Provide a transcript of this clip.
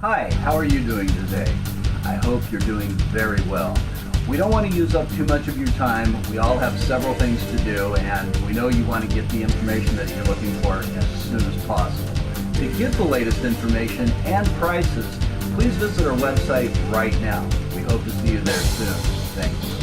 Hi, how are you doing today? I hope you're doing very well. We don't want to use up too much of your time. We all have several things to do, and we know you want to get the information that you're looking for as soon as possible. To get the latest information and prices, please visit our website right now. We hope to see you there soon. Thanks.